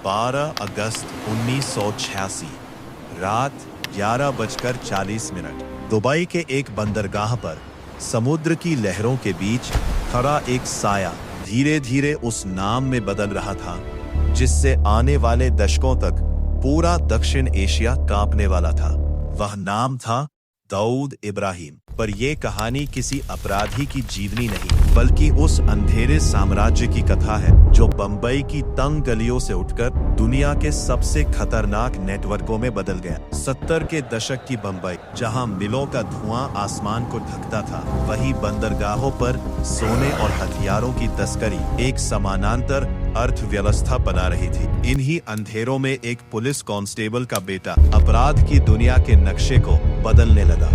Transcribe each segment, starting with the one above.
12 अगस्त 1986 रात 11:40 दुबई के एक बंदरगाह पर समुद्र की लहरों के बीच खड़ा एक साया धीरे धीरे उस नाम में बदल रहा था जिससे आने वाले दशकों तक पूरा दक्षिण एशिया कांपने वाला था। वह नाम था दाऊद इब्राहिम। पर यह कहानी किसी अपराधी की जीवनी नहीं बल्कि उस अंधेरे साम्राज्य की कथा है जो बंबई की तंग गलियों से उठकर दुनिया के सबसे खतरनाक नेटवर्कों में बदल गया। 70 के दशक की बंबई जहां मिलों का धुआं आसमान को ढकता था, वहीं बंदरगाहों पर सोने और हथियारों की तस्करी एक समानांतर अर्थव्यवस्था बना रही थी। इन्हीं अंधेरों में एक पुलिस कांस्टेबल का बेटा अपराध की दुनिया के नक्शे को बदलने लगा।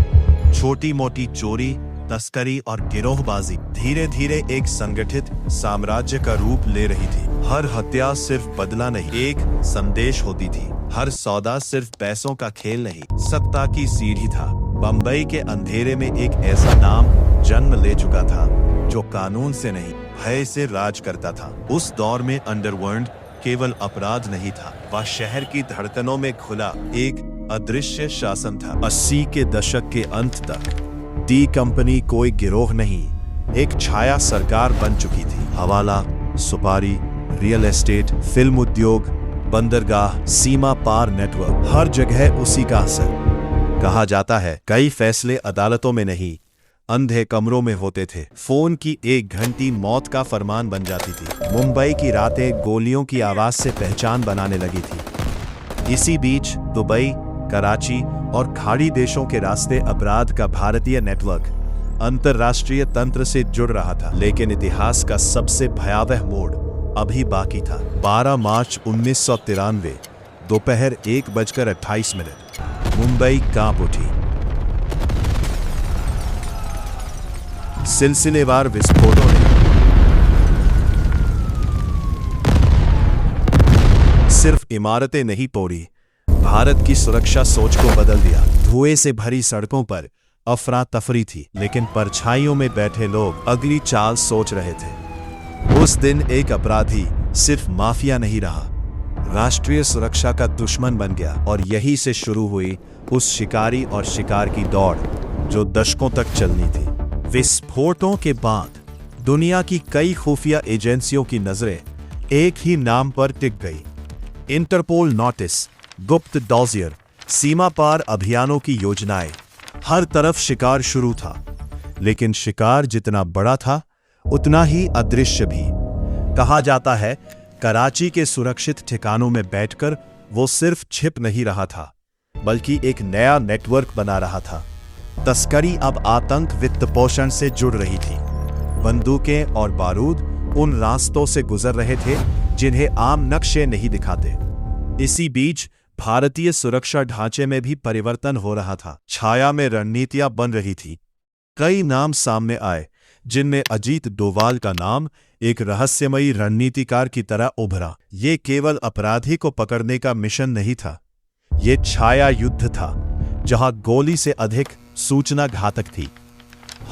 छोटी मोटी चोरी, तस्करी और गिरोहबाजी धीरे धीरे एक संगठित साम्राज्य का रूप ले रही थी। हर हत्या सिर्फ बदला नहीं, एक संदेश होती थी। हर सौदा सिर्फ पैसों का खेल नहीं, सत्ता की सीढ़ी था। बंबई के अंधेरे में एक ऐसा नाम जन्म ले चुका था जो कानून से नहीं, भय से राज करता था। उस दौर में अंडरवर्ल्ड केवल अपराध नहीं था, वह शहर की धड़कनों में खुला एक अदृश्य शासन था। 80 के दशक के अंत तक डी कंपनी कोई गिरोह नहीं, एक छाया सरकार बन चुकी थी। हवाला, सुपारी, रियल एस्टेट, फिल्म उद्योग, बंदरगाह, सीमा पार नेटवर्क, हर जगह उसी का असर। कहा जाता है कई फैसले अदालतों में नहीं, अंधे कमरों में होते थे। फोन की एक घंटी मौत का फरमान बन जाती थी। मुंबई की रातें गोलियों की आवाज से पहचान बनाने लगी थी। इसी बीच दुबई, कराची और खाड़ी देशों के रास्ते अपराध का भारतीय नेटवर्क अंतरराष्ट्रीय तंत्र से जुड़ रहा था। लेकिन इतिहास का सबसे भयावह मोड़ अभी बाकी था। 12 मार्च 1993 दोपहर 1:28 मुंबई कांप उठी। सिलसिलेवार विस्फोटों ने सिर्फ इमारतें नहीं तोड़ी, भारत की सुरक्षा सोच को बदल दिया। धुएं से भरी सड़कों पर अफरा तफरी थी, लेकिन परछाइयों में बैठे लोग अगली चाल सोच रहे थे। उस दिन एक अपराधी सिर्फ माफिया नहीं रहा, राष्ट्रीय सुरक्षा का दुश्मन बन गया। और यही से शुरू हुई उस शिकारी और शिकार की दौड़ जो दशकों तक चलनी थी। विस्फोटों के बाद दुनिया की कई खुफिया एजेंसियों की नजरें एक ही नाम पर टिक गई। इंटरपोल नोटिस, गुप्त डॉजियर, सीमा पार अभियानों की योजनाएं, हर तरफ शिकार शुरू था। लेकिन शिकार जितना बड़ा था उतना ही अदृश्य भी। कहा जाता है कराची के सुरक्षित ठिकानों में बैठकर वो सिर्फ छिप नहीं रहा था बल्कि एक नया नेटवर्क बना रहा था। तस्करी अब आतंक वित्त पोषण से जुड़ रही थी। बंदूकें और बारूद उन रास्तों से गुजर रहे थे जिन्हें आम नक्शे नहीं दिखाते। इसी बीच भारतीय सुरक्षा ढांचे में भी परिवर्तन हो रहा था। छाया में रणनीतियां बन रही थी। कई नाम सामने आए जिनमें अजीत डोभाल का नाम एक रहस्यमयी रणनीतिकार की तरह उभरा। ये केवल अपराधी को पकड़ने का मिशन नहीं था, ये छाया युद्ध था जहां गोली से अधिक सूचना घातक थी।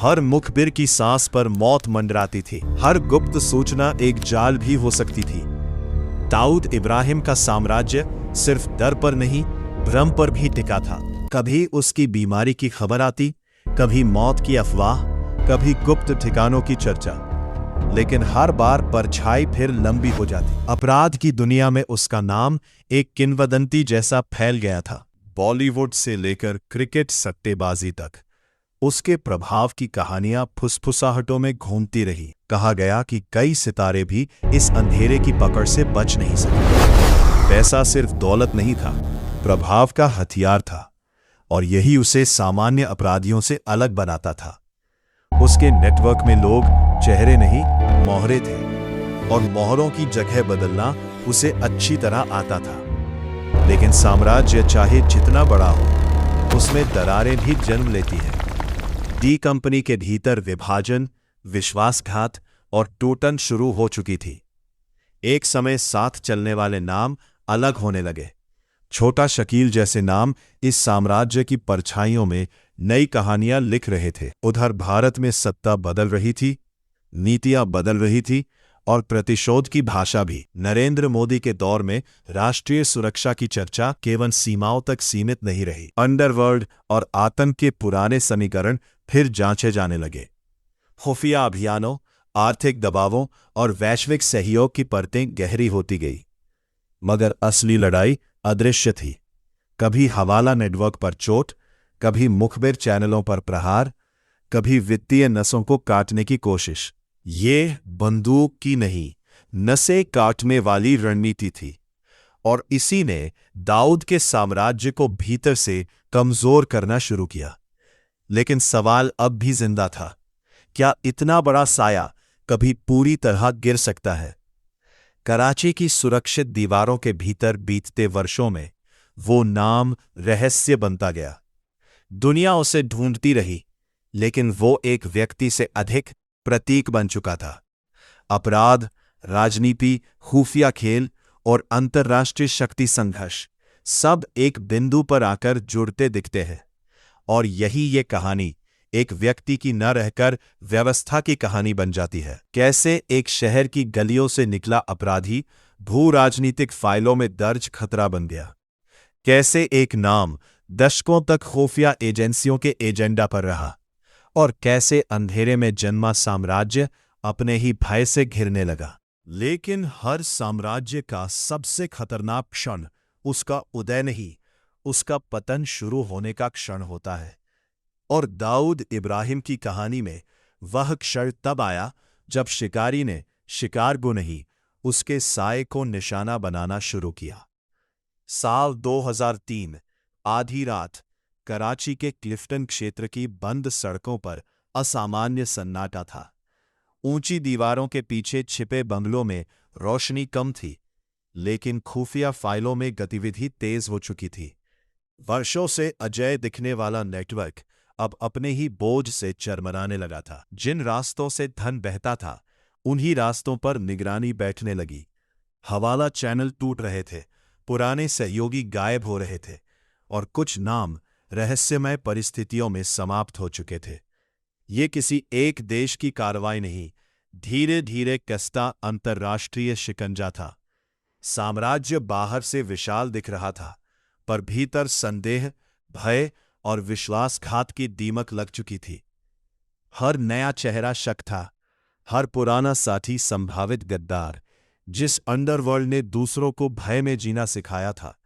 हर मुखबिर की सांस पर मौत मंडराती थी। हर गुप्त सूचना एक जाल भी हो सकती थी। दाऊद इब्राहिम का साम्राज्य सिर्फ डर पर नहीं, भ्रम पर भी टिका था। कभी उसकी बीमारी की खबर आती, कभी मौत की अफवाह, कभी गुप्त ठिकानों की चर्चा, लेकिन हर बार परछाई फिर लंबी हो जाती। अपराध की दुनिया में उसका नाम एक किंवदंती जैसा फैल गया था। बॉलीवुड से लेकर क्रिकेट सट्टेबाजी तक उसके प्रभाव की कहानियां फुसफुसाहटों में घूमती रही। कहा गया कि कई सितारे भी इस अंधेरे की पकड़ से बच नहीं सके। पैसा सिर्फ दौलत नहीं था, प्रभाव का हथियार था, और यही उसे सामान्य अपराधियों से अलग बनाता था। उसके नेटवर्क में लोग चेहरे नहीं, मोहरे थे, और मोहरों की जगह बदलना उसे अच्छी तरह आता था। लेकिन साम्राज्य चाहे जितना बड़ा हो, उसमें दरारें भी जन्म लेती हैं। डी कंपनी के भीतर विभाजन, विश्वासघात और टूटन शुरू हो चुकी थी। एक समय साथ चलने वाले नाम अलग होने लगे। छोटा शकील जैसे नाम इस साम्राज्य की परछाइयों में नई कहानियां लिख रहे थे। उधर भारत में सत्ता बदल रही थी, नीतियां बदल रही थी, और प्रतिशोध की भाषा भी। नरेंद्र मोदी के दौर में राष्ट्रीय सुरक्षा की चर्चा केवल सीमाओं तक सीमित नहीं रही। अंडरवर्ल्ड और आतंक के पुराने समीकरण फिर जांचे जाने लगे। खुफिया अभियानों, आर्थिक दबावों और वैश्विक सहयोग की परतें गहरी होती गई। मगर असली लड़ाई अदृश्य थी। कभी हवाला नेटवर्क पर चोट, कभी मुखबिर चैनलों पर प्रहार, कभी वित्तीय नसों को काटने की कोशिश। ये बंदूक की नहीं, नसें काटने वाली रणनीति थी, और इसी ने दाऊद के साम्राज्य को भीतर से कमजोर करना शुरू किया। लेकिन सवाल अब भी जिंदा था, क्या इतना बड़ा साया कभी पूरी तरह गिर सकता है? कराची की सुरक्षित दीवारों के भीतर बीतते वर्षों में वो नाम रहस्य बनता गया। दुनिया उसे ढूंढती रही, लेकिन वो एक व्यक्ति से अधिक प्रतीक बन चुका था। अपराध, राजनीति, खुफिया खेल और अंतर्राष्ट्रीय शक्ति संघर्ष सब एक बिंदु पर आकर जुड़ते दिखते हैं। और यही ये कहानी एक व्यक्ति की न रहकर व्यवस्था की कहानी बन जाती है। कैसे एक शहर की गलियों से निकला अपराधी भू राजनीतिक फाइलों में दर्ज खतरा बन गया। कैसे एक नाम दशकों तक खुफिया एजेंसियों के एजेंडा पर रहा, और कैसे अंधेरे में जन्मा साम्राज्य अपने ही भय से घिरने लगा। लेकिन हर साम्राज्य का सबसे खतरनाक क्षण उसका उदय नहीं, उसका पतन शुरू होने का क्षण होता है। और दाऊद इब्राहिम की कहानी में वह क्षण तब आया जब शिकारी ने शिकार को नहीं, उसके साए को निशाना बनाना शुरू किया। साल 2003, आधी रात, कराची के क्लिफ्टन क्षेत्र की बंद सड़कों पर असामान्य सन्नाटा था। ऊंची दीवारों के पीछे छिपे बंगलों में रोशनी कम थी, लेकिन खुफिया फाइलों में गतिविधि तेज हो चुकी थी। वर्षों से अजय दिखने वाला नेटवर्क अब अपने ही बोझ से चरमराने लगा था। जिन रास्तों से धन बहता था, उन्हीं रास्तों पर निगरानी बैठने लगी। हवाला चैनल टूट रहे थे, पुराने सहयोगी गायब हो रहे थे, और कुछ नाम रहस्यमय परिस्थितियों में समाप्त हो चुके थे। ये किसी एक देश की कार्रवाई नहीं, धीरे धीरे कसता अंतर्राष्ट्रीय शिकंजा था। साम्राज्य बाहर से विशाल दिख रहा था, पर भीतर संदेह, भय और विश्वासघात की दीमक लग चुकी थी। हर नया चेहरा शक था, हर पुराना साथी संभावित गद्दार। जिस अंडरवर्ल्ड ने दूसरों को भय में जीना सिखाया था,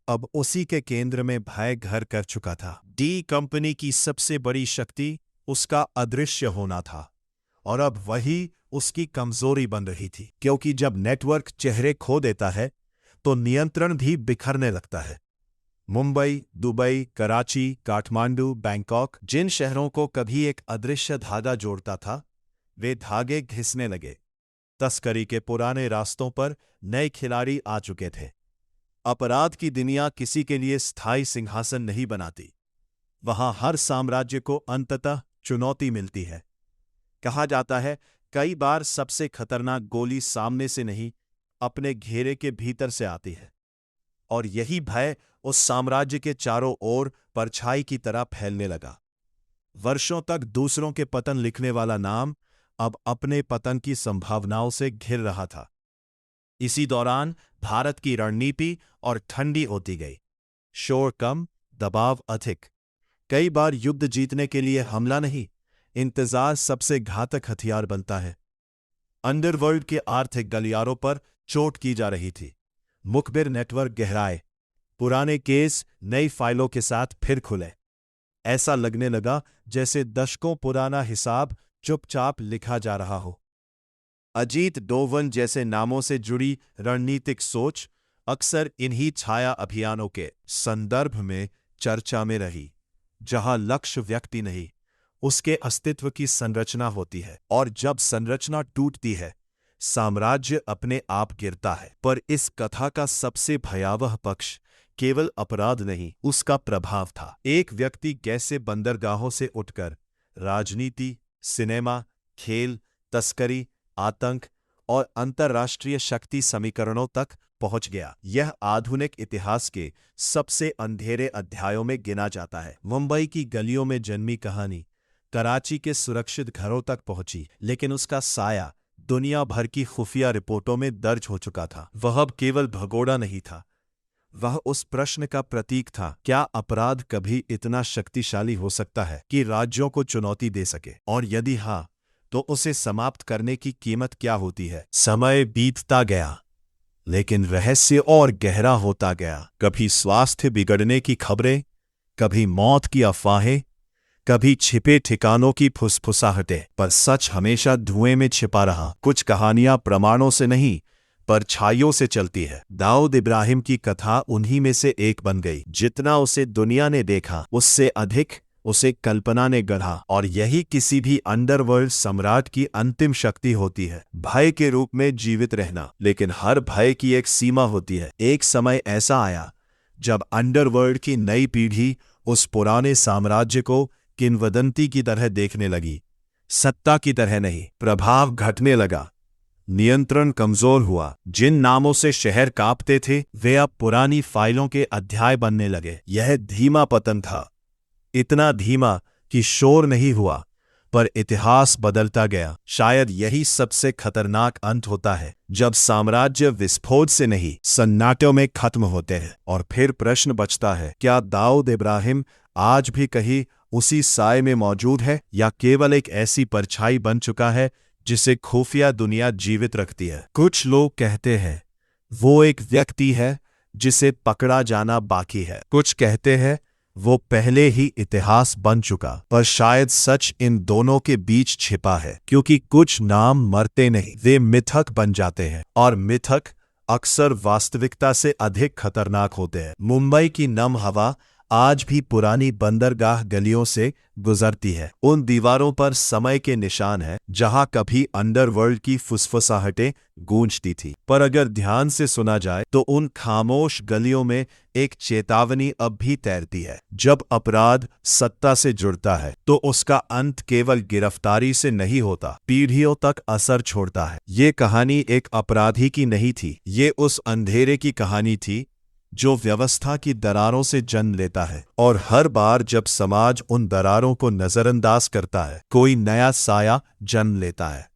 अब उसी के केंद्र में भय घर कर चुका था। डी कंपनी की सबसे बड़ी शक्ति उसका अदृश्य होना था, और अब वही उसकी कमजोरी बन रही थी। क्योंकि जब नेटवर्क चेहरे खो देता है, तो नियंत्रण भी बिखरने लगता है। मुंबई, दुबई, कराची, काठमांडू, बैंकॉक, जिन शहरों को कभी एक अदृश्य धागा जोड़ता था, वे धागे घिसने लगे। तस्करी के पुराने रास्तों पर नए खिलाड़ी आ चुके थे। अपराध की दुनिया किसी के लिए स्थायी सिंहासन नहीं बनाती। वहां हर साम्राज्य को अंततः चुनौती मिलती है। कहा जाता है, कई बार सबसे खतरनाक गोली सामने से नहीं, अपने घेरे के भीतर से आती है। और यही भय उस साम्राज्य के चारों ओर परछाई की तरह फैलने लगा। वर्षों तक दूसरों के पतन लिखने वाला नाम अब अपने पतन की संभावनाओं से घिर रहा था। इसी दौरान भारत की रणनीति और ठंडी होती गई। शोर कम, दबाव अधिक। कई बार युद्ध जीतने के लिए हमला नहीं, इंतजार सबसे घातक हथियार बनता है। अंडरवर्ल्ड के आर्थिक गलियारों पर चोट की जा रही थी। मुखबिर नेटवर्क गहराए, पुराने केस नई फाइलों के साथ फिर खुले। ऐसा लगने लगा जैसे दशकों पुराना हिसाब चुपचाप लिखा जा रहा हो। अजीत डोवन जैसे नामों से जुड़ी रणनीतिक सोच अक्सर इन्हीं छाया अभियानों के संदर्भ में चर्चा में रही, जहां लक्ष्य व्यक्ति नहीं, उसके अस्तित्व की संरचना होती है। और जब संरचना टूटती है, साम्राज्य अपने आप गिरता है। पर इस कथा का सबसे भयावह पक्ष केवल अपराध नहीं, उसका प्रभाव था। एक व्यक्ति कैसे बंदरगाहों से उठकर राजनीति, सिनेमा, खेल, तस्करी, आतंक और अंतर्राष्ट्रीय शक्ति समीकरणों तक पहुंच गया, यह आधुनिक इतिहास के सबसे अंधेरे अध्यायों में गिना जाता है। मुंबई की गलियों में जन्मी कहानी कराची के सुरक्षित घरों तक पहुंची, लेकिन उसका साया दुनिया भर की खुफिया रिपोर्टों में दर्ज हो चुका था। वह अब केवल भगोड़ा नहीं था, वह उस प्रश्न का प्रतीक था, क्या अपराध कभी इतना शक्तिशाली हो सकता है कि राज्यों को चुनौती दे सके, और यदि हाँ, तो उसे समाप्त करने की कीमत क्या होती है। समय बीतता गया, लेकिन रहस्य और गहरा होता गया। कभी स्वास्थ्य बिगड़ने की खबरें, कभी मौत की अफवाहें, कभी छिपे ठिकानों की फुसफुसाहटें, पर सच हमेशा धुएं में छिपा रहा। कुछ कहानियां प्रमाणों से नहीं, परछाइयों से चलती है। दाऊद इब्राहिम की कथा उन्हीं में से एक बन गई। जितना उसे दुनिया ने देखा, उससे अधिक उसे कल्पना ने गढ़ा, और यही किसी भी अंडरवर्ल्ड सम्राट की अंतिम शक्ति होती है, भय के रूप में जीवित रहना। लेकिन हर भय की एक सीमा होती है। एक समय ऐसा आया जब अंडरवर्ल्ड की नई पीढ़ी उस पुराने साम्राज्य को किंवदंती की तरह देखने लगी, सत्ता की तरह नहीं। प्रभाव घटने लगा, नियंत्रण कमजोर हुआ। जिन नामों से शहर कांपते थे, वे अब पुरानी फाइलों के अध्याय बनने लगे। यह धीमा पतन था, इतना धीमा कि शोर नहीं हुआ, पर इतिहास बदलता गया। शायद यही सबसे खतरनाक अंत होता है, जब साम्राज्य विस्फोट से नहीं, सन्नाटों में खत्म होते हैं। और फिर प्रश्न बचता है, क्या दाऊद इब्राहिम आज भी कहीं उसी साए में मौजूद है, या केवल एक ऐसी परछाई बन चुका है जिसे खुफिया दुनिया जीवित रखती है। कुछ लोग कहते हैं वो एक व्यक्ति है जिसे पकड़ा जाना बाकी है। कुछ कहते हैं वो पहले ही इतिहास बन चुका, पर शायद सच इन दोनों के बीच छिपा है। क्योंकि कुछ नाम मरते नहीं, वे मिथक बन जाते हैं, और मिथक अक्सर वास्तविकता से अधिक खतरनाक होते हैं। मुंबई की नम हवा आज भी पुरानी बंदरगाह गलियों से गुजरती है। उन दीवारों पर समय के निशान हैं, जहां कभी अंडरवर्ल्ड की फुसफुसाहटें गूंजती थी। पर अगर ध्यान से सुना जाए, तो उन खामोश गलियों में एक चेतावनी अब भी तैरती है। जब अपराध सत्ता से जुड़ता है, तो उसका अंत केवल गिरफ्तारी से नहीं होता, पीढ़ियों तक असर छोड़ता है। ये कहानी एक अपराधी की नहीं थी, ये उस अंधेरे की कहानी थी जो व्यवस्था की दरारों से जन्म लेता है। और हर बार जब समाज उन दरारों को नजरअंदाज करता है, कोई नया साया जन्म लेता है।